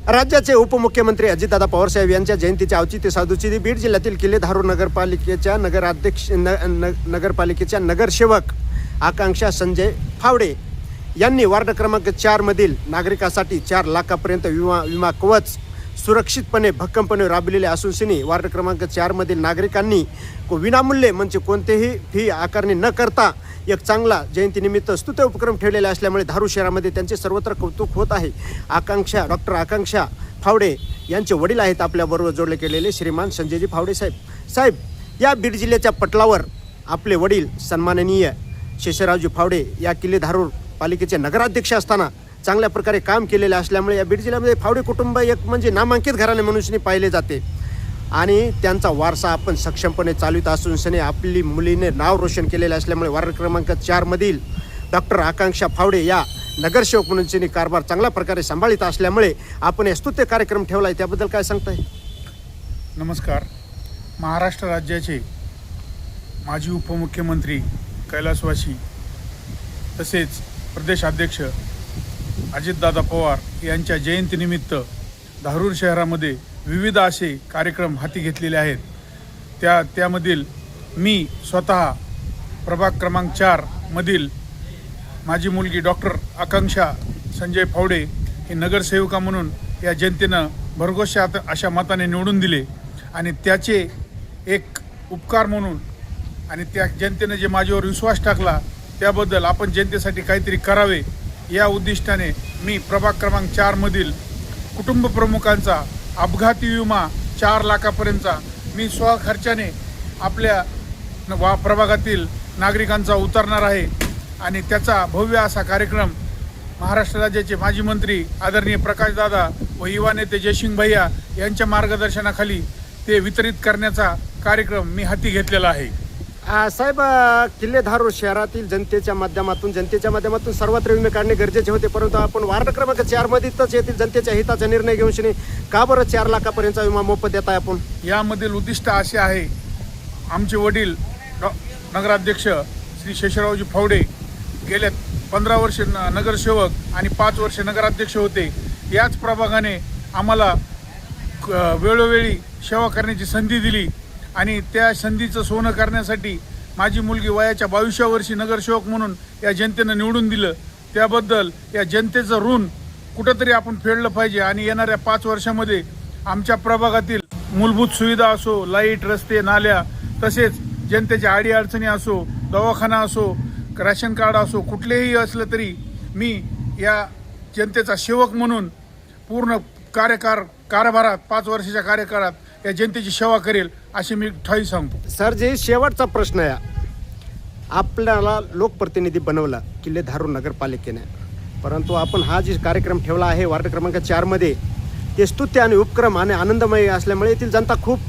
राज्याचे उपमुख्यमंत्री अजितदादा पवारसाहेब यांच्या जयंतीच्या औचित्य साधूची बीड जिल्ह्यातील किल्ले धारूर नगरपालिकेच्या नगरसेवक आकांक्षा संजय फावडे यांनी वार्ड क्रमांक 4 मधील नागरिकांसाठी 4 लाखापर्यंत विमा कवच सुरक्षितपणे भक्कमपणे राबविलेले असून सिनी वार्ड क्रमांक 4 मधील नागरिकांनी विनामूल्य म्हणजे कोणतेही फी आकारणी न करता एक चांगला जयंतीनिमित्त स्तुत्य उपक्रम ठेवलेला असल्यामुळे धारूर शहरामध्ये त्यांचे सर्वत्र कौतुक होत आहे. डॉक्टर आकांक्षा फावडे यांचे वडील आहेत आपल्याबरोबर जोडले गेलेले श्रीमान संजयजी फावडे साहेब. या बीड जिल्ह्याच्या पटलावर आपले वडील सन्माननीय शेषरावजी फावडे या किल्ले धारूर पालिकेचे नगराध्यक्ष असताना चांगल्या प्रकारे काम केलेले असल्यामुळे या बीड जिल्ह्यामध्ये फावडे कुटुंब एक म्हणजे नामांकित घराणे म्हणून पाहिले जाते आणि त्यांचा वारसा आपण सक्षमपणे चालवित असून सने आपली मुलीने नाव रोशन केलेले असल्यामुळे वार्ड क्रमांक 4 मधील डॉक्टर आकांक्षा फावडे या नगरसेवक म्हणून त्यांनी कारभार चांगल्या प्रकारे सांभाळीत असल्यामुळे आपण हे स्तुत्य कार्यक्रम ठेवला आहे, त्याबद्दल काय सांगताय? नमस्कार. महाराष्ट्र राज्याचे माजी उपमुख्यमंत्री कैलासवासी तसेच प्रदेशाध्यक्ष अजितदादा पवार यांच्या जयंतीनिमित्त धारूर शहरामध्ये विविध असे कार्यक्रम हाती घेतलेले आहेत. त्यामधील मी स्वतः प्रभाग क्रमांक 4 मधील माझी मुलगी डॉक्टर आकांक्षा संजय फावडे ही नगरसेविका म्हणून या जनतेनं भरघोस अशा मताने निवडून दिले आणि त्याचे एक उपकार म्हणून आणि त्या जनतेने जे माझ्यावर विश्वास टाकला त्याबद्दल आपण जनतेसाठी काहीतरी करावे या उद्दिष्टाने मी प्रभाग क्रमांक 4 मधील कुटुंब प्रमुखांचा अपघाती विमा 4 लाखापर्यंतचा मी स्वखर्चाने आपल्या प्रभागातील नागरिकांचा उतरणार आहे आणि त्याचा भव्य असा कार्यक्रम महाराष्ट्र राज्याचे माजी मंत्री आदरणीय प्रकाशदादा व युवा नेते जयसिंग भैया यांच्या मार्गदर्शनाखाली ते वितरित करण्याचा कार्यक्रम मी हाती घेतलेला आहे. साहेब, किल्ले धारूर शहरातील जनतेच्या माध्यमातून सर्वत्र विमे काढणे गरजेचे होते, परंतु आपण वार्ड क्रमांक 4 मध्येच येथील जनतेच्या हिताचा निर्णय घेऊन का बरं 4 लाखापर्यंतचा विमा मोफत देत आहे आपण? यामधील उद्दिष्ट असे आहे, आमचे वडील नगराध्यक्ष श्री शेषरावजी फावडे गेल्या 15 वर्ष नगरसेवक आणि 5 वर्ष नगराध्यक्ष होते. याच प्रभागाने आम्हाला वेळोवेळी सेवा करण्याची संधी दिली आणि त्या संधीचं सोनं करण्यासाठी माझी मुलगी वयाच्या 22व्या वर्षी नगरसेवक म्हणून या जनतेनं निवडून दिलं. त्याबद्दल या जनतेचं ऋण कुठंतरी आपण फेडलं पाहिजे आणि येणाऱ्या 5 वर्षामध्ये आमच्या प्रभागातील मूलभूत सुविधा असो, लाईट, रस्ते, नाल्या तसेच जनतेच्या अडीअडचणी असो, दवाखाना असो, राशन कार्ड असो, कुठलेही असलं तरी मी या जनतेचा सेवक म्हणून पूर्ण कारभारात 5 वर्षाच्या कार्यकाळात या जनतेची सेवा करेल अशी मी ठाई सांगतो. सर, जे शेवटचा प्रश्न आहे, आपल्याला लोकप्रतिनिधी बनवला किल्ले धारूर नगरपालिकेने, परंतु आपण हा जे कार्यक्रम ठेवला आहे वार्ड क्रमांक 4 मध्ये ते स्तुत्य आणि उपक्रम आणि आनंदमय असल्यामुळे येथील जनता खूप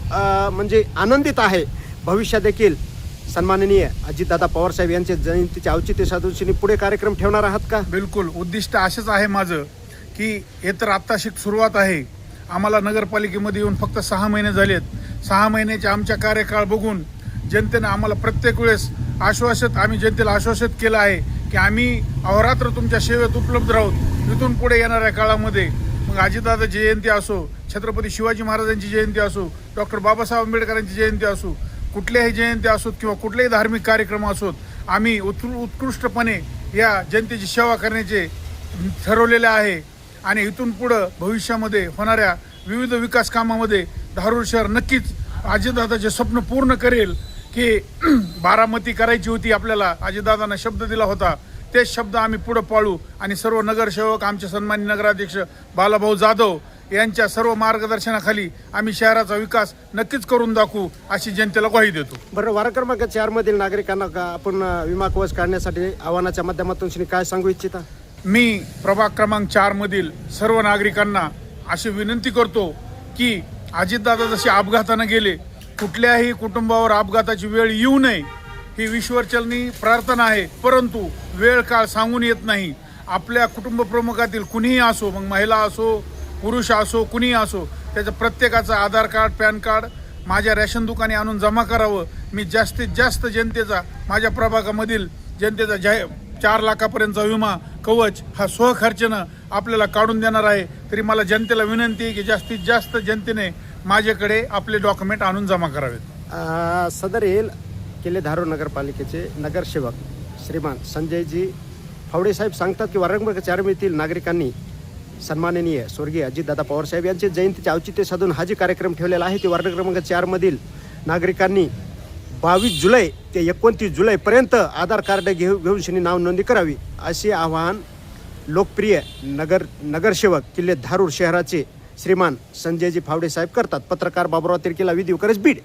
म्हणजे आनंदित आहे. भविष्यात देखील सन्माननीय अजितदादा पवारसाहेब यांचे जयंतीचे औचित्य साधून पुढे कार्यक्रम ठेवणार आहात का? बिलकुल. उद्दिष्ट असेच आहे माझं की हे तर आत्ताशी सुरुवात आहे. आम्हाला नगरपालिकेमध्ये येऊन फक्त 6 महिने झालेत. 6 महिन्याचे आमच्या कार्यकाळ बघून जनतेनं आम्हाला प्रत्येक वेळेस आम्ही जनतेला आश्वासित केलं आहे की आम्ही अहोरात्र तुमच्या सेवेत उपलब्ध राहूत. इथून पुढे येणाऱ्या काळामध्ये मग अजितदादाची जयंती असो, छत्रपती शिवाजी महाराजांची जयंती असो, डॉक्टर बाबासाहेब आंबेडकरांची जयंती असो, कुठल्याही जयंती असोत किंवा कुठलेही धार्मिक कार्यक्रम असोत, आम्ही उत्कृष्टपणे या जनतेची सेवा करण्याचे ठरवलेले आहे आणि इथून पुढं भविष्यामध्ये होणाऱ्या विविध विकास कामामध्ये धारूर शहर नक्कीच अजितदादाचे स्वप्न पूर्ण करेल. की बारामती करायची होती आपल्याला, अजितदादांना शब्द दिला होता, तेच शब्द आम्ही पुढे पाळू आणि सर्व नगरसेवक आमचे सन्माननीय नगराध्यक्ष बालाभाऊ जाधव यांच्या सर्व मार्गदर्शनाखाली आम्ही शहराचा विकास नक्कीच करून दाखवू अशी जनतेला ग्वाही देतो. बरं, वार्ड क्रमांक 4 मधील नागरिकांना आपण विमा कवच काढण्यासाठी आव्हानाच्या माध्यमातून काय सांगू इच्छिता? मी प्रभाग क्रमांक 4 मधील सर्व नागरिकांना अशी विनंती करतो की अजितदादा जसे अपघाताने गेले, कुठल्याही कुटुंबावर अपघाताची वेळ येऊ नये ही ईश्वरचरणी प्रार्थना आहे. परंतु वेळ काळ सांगून येत नाही. आपल्या कुटुंब प्रमुखातील कुणीही असो, मग महिला असो, पुरुष असो, कुणीही असो, त्याचं प्रत्येकाचं आधार कार्ड, पॅन कार्ड माझ्या रेशन दुकानी आणून जमा करावं. मी जास्तीत जास्त जनतेचा, माझ्या प्रभागामधील जनतेचा 4 लाखापर्यंतचा विमा कवच हा स्वखर्चानं आपल्याला काढून देणार आहे, तरी मला जनतेला विनंती आहे की जास्तीत जास्त जनतेने माझ्याकडे आपले डॉक्युमेंट आणून जमा करावेत. सदर येईल किल्ले धारूर नगरपालिकेचे नगरसेवक श्रीमान संजयजी फावडे साहेब सांगतात की वार्ड क्रमांक 4 मधील नागरिकांनी सन्माननीय स्वर्गीय अजितदादा पवार साहेब यांचे जयंतीचे औचित्य साधून हा जे कार्यक्रम ठेवलेला आहे ते वार्ड क्रमांक 4 मधील नागरिकांनी 22 जुलै ते 29 जुलैपर्यंत आधार कार्ड घेऊन शनी नाव नोंदणी करावी असे आवाहन लोकप्रिय नगरसेवक किल्ले धारूर शहराचे श्रीमान संजयजी फावडे साहेब करतात. पत्रकार बाबुराव तिरकेला, विधी करस बीड.